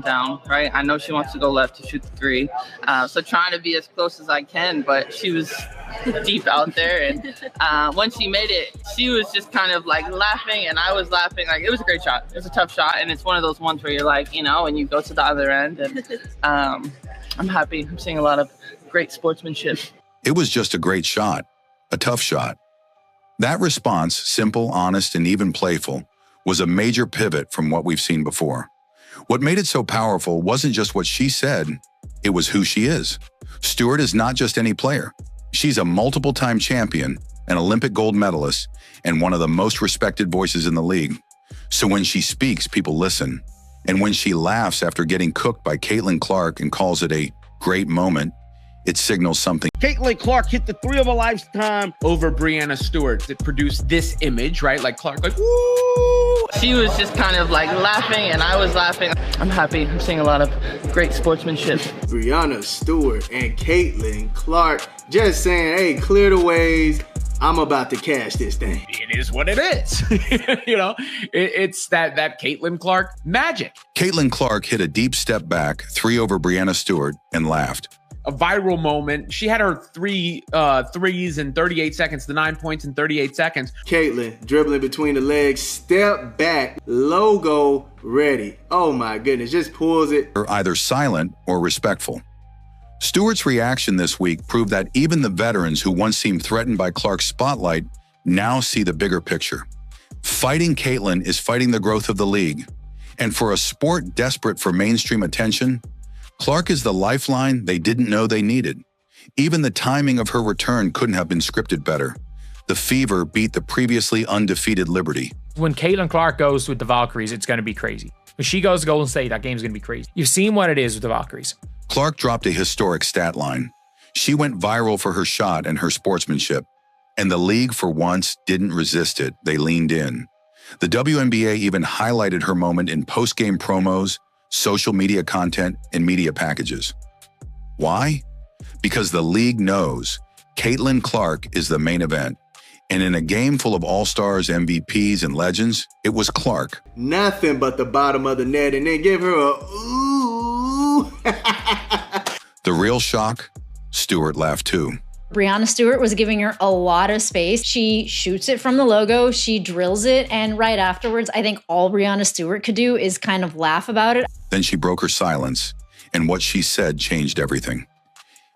down, right? I know she wants to go left to shoot the three. So trying to be as close as I can, but she was deep out there. And when she made it, she was just kind of like laughing and I was laughing. Like, it was a great shot. It was a tough shot. And it's one of those ones where you're like, you know, and you go to the other end. And I'm happy. I'm seeing a lot of great sportsmanship. It was just a great shot, a tough shot. That response, simple, honest, and even playful, was a major pivot from what we've seen before. What made it so powerful wasn't just what she said, it was who she is. Stewart is not just any player. She's a multiple-time champion, an Olympic gold medalist, and one of the most respected voices in the league. So when she speaks, people listen. And when she laughs after getting cooked by Caitlin Clark and calls it a great moment, it signals something. Caitlin Clark hit the three of a lifetime over Breanna Stewart. It produced this image, right? Like Clark, like, woo! She was just kind of like laughing and I was laughing. I'm happy. I'm seeing a lot of great sportsmanship. Breanna Stewart and Caitlin Clark just saying, hey, clear the ways. I'm about to cash this thing. It is what it is. You know, it's that Caitlin Clark magic. Caitlin Clark hit a deep step back, three over Breanna Stewart, and laughed. A viral moment. She had her three threes in 38 seconds, the 9 points in 38 seconds. Caitlin dribbling between the legs, step back, logo ready. Oh my goodness, just pulls it. Or either silent or respectful. Stewart's reaction this week proved that even the veterans who once seemed threatened by Clark's spotlight now see the bigger picture. Fighting Caitlin is fighting the growth of the league. And for a sport desperate for mainstream attention, Clark is the lifeline they didn't know they needed. Even the timing of her return couldn't have been scripted better. The Fever beat the previously undefeated Liberty. When Caitlin Clark goes with the Valkyries, it's going to be crazy. When she goes to Golden State, that game's going to be crazy. You've seen what it is with the Valkyries. Clark dropped a historic stat line. She went viral for her shot and her sportsmanship. And the league, for once, didn't resist it. They leaned in. The WNBA even highlighted her moment in post-game promos, social media content, and media packages. Why? Because the league knows Caitlin Clark is the main event. And in a game full of all-stars, MVPs, and legends, it was Clark. Nothing but the bottom of the net, and then give her a ooh. The real shock? Stewart laughed too. Breanna Stewart was giving her a lot of space. She shoots it from the logo, she drills it, and right afterwards, I think all Breanna Stewart could do is kind of laugh about it. Then she broke her silence, and what she said changed everything.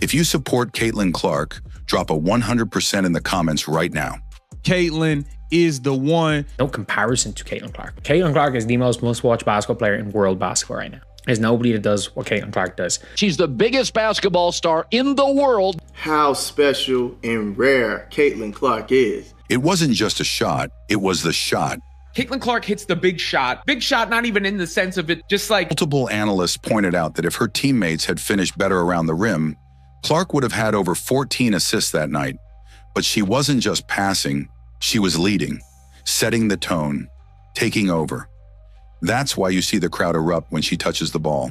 If you support Caitlin Clark, drop a 100% in the comments right now. Caitlin is the one. No comparison to Caitlin Clark. Caitlin Clark is the most watched basketball player in world basketball right now. There's nobody that does what Caitlin Clark does. She's the biggest basketball star in the world. How special and rare Caitlin Clark is. It wasn't just a shot, it was the shot. Caitlin Clark hits the big shot. Big shot, not even in the sense of it, just like... Multiple analysts pointed out that if her teammates had finished better around the rim, Clark would have had over 14 assists that night. But she wasn't just passing, she was leading, setting the tone, taking over. That's why you see the crowd erupt when she touches the ball.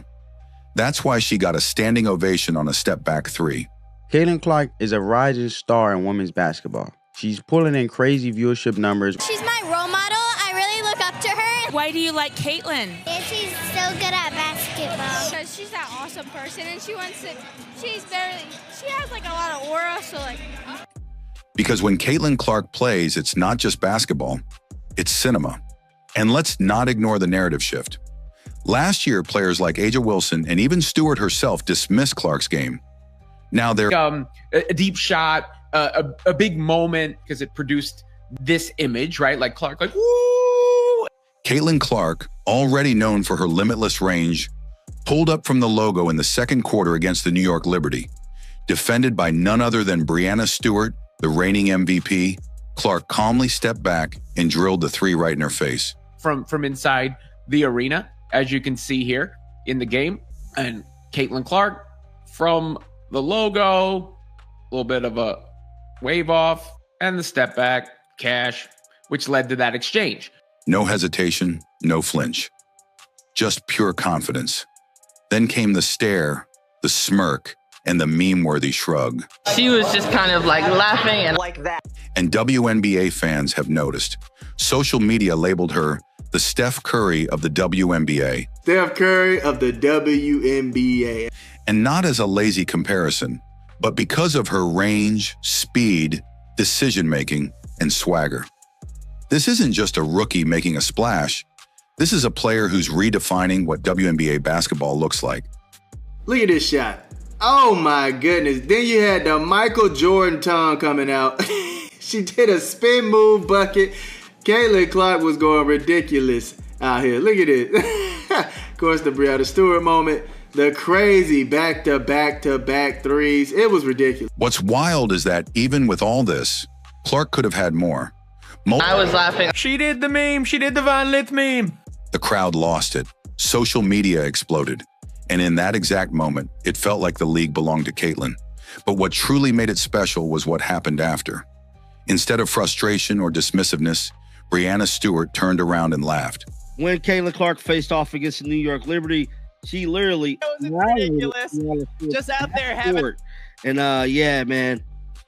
That's why she got a standing ovation on a step-back three. Caitlin Clark is a rising star in women's basketball. She's pulling in crazy viewership numbers. She's my role model. I really look up to her. Why do you like Caitlin? And she's so good at basketball. Because she's that awesome person and she has like a lot of aura, so like... Because when Caitlin Clark plays, it's not just basketball, it's cinema. And let's not ignore the narrative shift. Last year, players like A'ja Wilson and even Stewart herself dismissed Clark's game. Now they're a deep shot, a big moment because it produced this image, right? Like Clark, like woo! Caitlin Clark, already known for her limitless range, pulled up from the logo in the second quarter against the New York Liberty. Defended by none other than Breanna Stewart, the reigning MVP, Clark calmly stepped back and drilled the three right in her face. From inside the arena, as you can see here in the game. And Caitlin Clark from the logo, a little bit of a wave off, and the step back, cash, which led to that exchange. No hesitation, no flinch. Just pure confidence. Then came the stare, the smirk, and the meme-worthy shrug. She was just kind of like laughing and like that. And WNBA fans have noticed. Social media labeled her the Steph Curry of the WNBA. Steph Curry of the WNBA. And not as a lazy comparison, but because of her range, speed, decision-making, and swagger. This isn't just a rookie making a splash. This is a player who's redefining what WNBA basketball looks like. Look at this shot. Oh my goodness. Then you had the Michael Jordan tongue coming out. She did a spin move bucket. Caitlin Clark was going ridiculous out here. Look at it. Of course, the Breanna Stewart moment. The crazy back-to-back-to-back threes. It was ridiculous. What's wild is that even with all this, Clark could have had more. I was laughing. She did the meme. She did the Van Lith meme. The crowd lost it. Social media exploded. And in that exact moment, it felt like the league belonged to Caitlin. But what truly made it special was what happened after. Instead of frustration or dismissiveness, Breanna Stewart turned around and laughed. When Caitlin Clark faced off against the New York Liberty, she literally ridiculous. Just out there having. And yeah, man,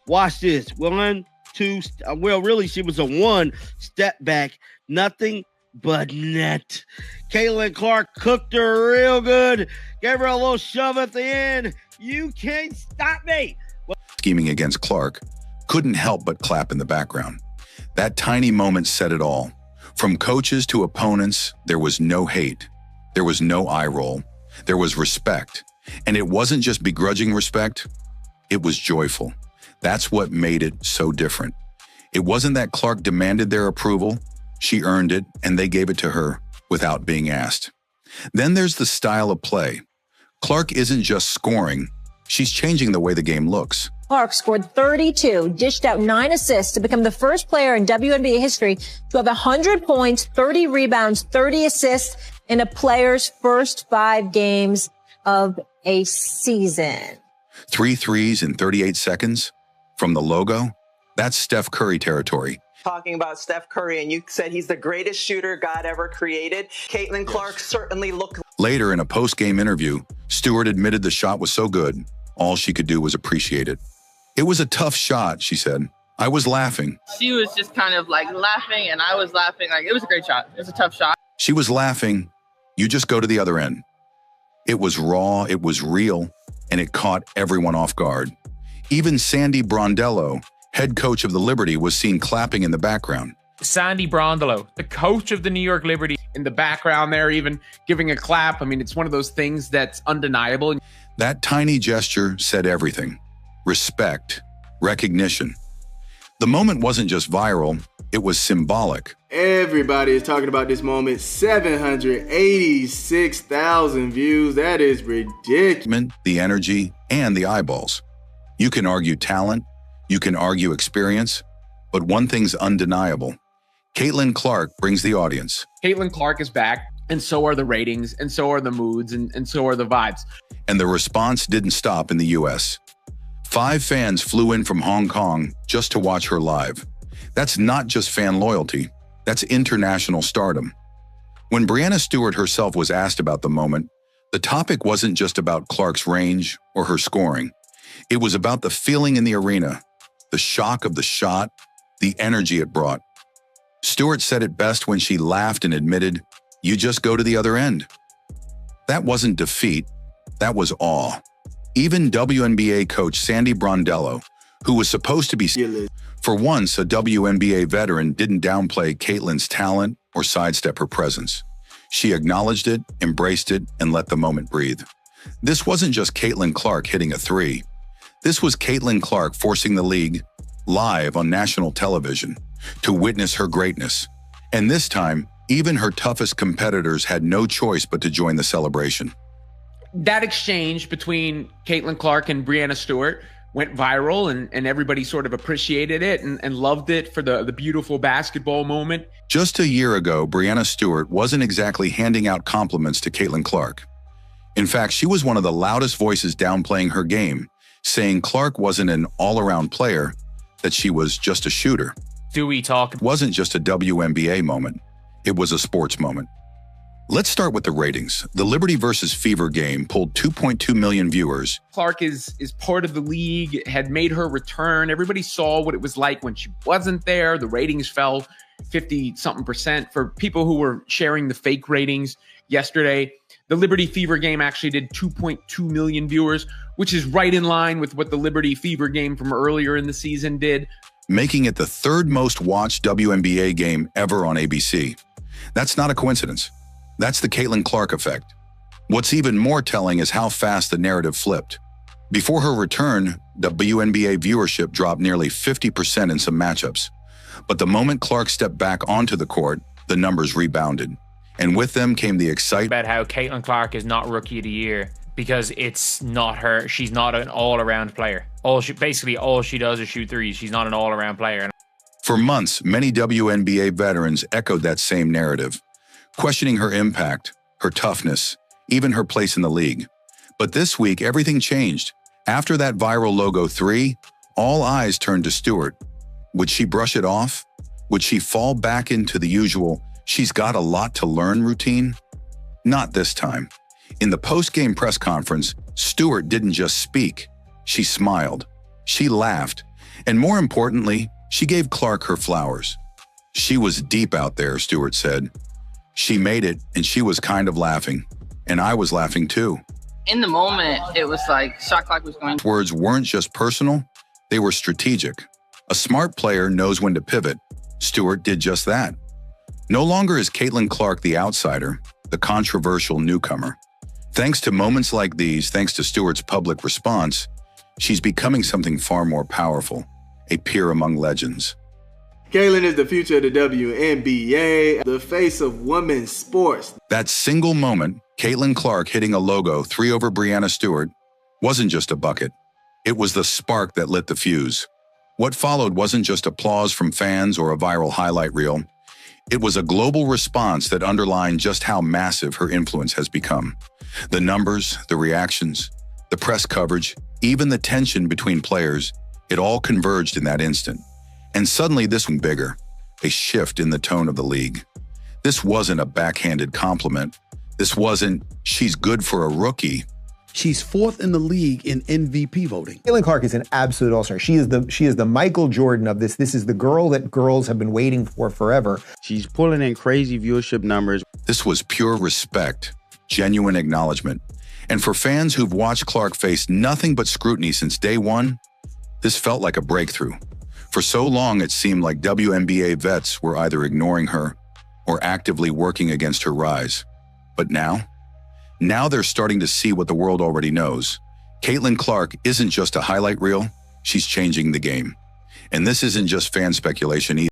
watch this. 1, 2. Well, really, she was a 1 step back, nothing but net. Caitlin Clark cooked her real good, gave her a little shove at the end. You can't stop me. Scheming against Clark, couldn't help but clap in the background. That tiny moment said it all. From coaches to opponents, there was no hate. There was no eye roll. There was respect. And it wasn't just begrudging respect, it was joyful. That's what made it so different. It wasn't that Clark demanded their approval. She earned it, and they gave it to her without being asked. Then there's the style of play. Clark isn't just scoring, she's changing the way the game looks. Clark scored 32, dished out 9 assists to become the first player in WNBA history to have 100 points, 30 rebounds, 30 assists in a player's first 5 games of a season. 3 threes in 38 seconds? From the logo? That's Steph Curry territory. Talking about Steph Curry, and you said he's the greatest shooter God ever created. Caitlin Clark certainly looked. Later in a post-game interview, Stewart admitted the shot was so good, all she could do was appreciate it. It was a tough shot, she said. I was laughing. She was just kind of like laughing, and I was laughing. Like, it was a great shot. It was a tough shot. She was laughing. You just go to the other end. It was raw, it was real, and it caught everyone off guard. Even Sandy Brondello, head coach of the Liberty, was seen clapping in the background. Sandy Brondello, the coach of the New York Liberty, in the background there, even giving a clap. I mean, it's one of those things that's undeniable. That tiny gesture said everything. Respect, recognition. The moment wasn't just viral, it was symbolic. Everybody is talking about this moment. 786,000 views. That is ridiculous. The energy and the eyeballs. You can argue talent, you can argue experience, but one thing's undeniable. Caitlin Clark brings the audience. Caitlin Clark is back, and so are the ratings, and so are the moods, and so are the vibes. And the response didn't stop in the US. 5 fans flew in from Hong Kong just to watch her live. That's not just fan loyalty, that's international stardom. When Breanna Stewart herself was asked about the moment, the topic wasn't just about Clark's range or her scoring. It was about the feeling in the arena, the shock of the shot, the energy it brought. Stewart said it best when she laughed and admitted, "You just go to the other end." That wasn't defeat, that was awe. Even WNBA coach Sandy Brondello, who was supposed to be, for once, a WNBA veteran, didn't downplay Caitlin's talent or sidestep her presence. She acknowledged it, embraced it, and let the moment breathe. This wasn't just Caitlin Clark hitting a 3. This was Caitlin Clark forcing the league, live on national television, to witness her greatness. And this time, even her toughest competitors had no choice but to join the celebration. That exchange between Caitlin Clark and Breanna Stewart went viral, and everybody sort of appreciated it and loved it for the beautiful basketball moment. Just a year ago, Breanna Stewart wasn't exactly handing out compliments to Caitlin Clark. In fact, she was one of the loudest voices downplaying her game, saying Clark wasn't an all-around player, that she was just a shooter. Stewie talk. It wasn't just a WNBA moment, it was a sports moment. Let's start with the ratings. The Liberty versus Fever game pulled 2.2 million viewers. Clark is part of the league, had made her return. Everybody saw what it was like when she wasn't there. The ratings fell 50-something%. For people who were sharing the fake ratings yesterday, the Liberty Fever game actually did 2.2 million viewers, which is right in line with what the Liberty Fever game from earlier in the season did, making it the third most watched WNBA game ever on ABC. That's not a coincidence. That's the Caitlin Clark effect. What's even more telling is how fast the narrative flipped. Before her return, WNBA viewership dropped nearly 50% in some matchups. But the moment Clark stepped back onto the court, the numbers rebounded. And with them came the excitement about how Caitlin Clark is not Rookie of the Year because it's not her. She's not an all-around player. Basically all she does is shoot threes. She's not an all-around player. For months, many WNBA veterans echoed that same narrative, questioning her impact, her toughness, even her place in the league. But this week, everything changed. After that viral logo 3, all eyes turned to Stewart. Would she brush it off? Would she fall back into the usual "she's got a lot to learn" routine? Not this time. In the post-game press conference, Stewart didn't just speak. She smiled. She laughed. And more importantly, she gave Clark her flowers. "She was deep out there," Stewart said. "She made it, and she was kind of laughing. And I was laughing too." In the moment, it was like shot clock was going. Words weren't just personal, they were strategic. A smart player knows when to pivot. Stewart did just that. No longer is Caitlin Clark the outsider, the controversial newcomer. Thanks to moments like these, thanks to Stewart's public response, she's becoming something far more powerful, a peer among legends. Caitlin is the future of the WNBA, the face of women's sports. That single moment, Caitlin Clark hitting a logo 3 over Breanna Stewart, wasn't just a bucket. It was the spark that lit the fuse. What followed wasn't just applause from fans or a viral highlight reel. It was a global response that underlined just how massive her influence has become. The numbers, the reactions, the press coverage, even the tension between players, it all converged in that instant. And suddenly this was bigger, a shift in the tone of the league. This wasn't a backhanded compliment. This wasn't, "she's good for a rookie." She's 4th in the league in MVP voting. Caitlin Clark is an absolute all-star. She is the Michael Jordan of this. This is the girl that girls have been waiting for forever. She's pulling in crazy viewership numbers. This was pure respect, genuine acknowledgement. And for fans who've watched Clark face nothing but scrutiny since day one, this felt like a breakthrough. For so long, it seemed like WNBA vets were either ignoring her or actively working against her rise. But now they're starting to see what the world already knows. Caitlin Clark isn't just a highlight reel, she's changing the game. And this isn't just fan speculation either.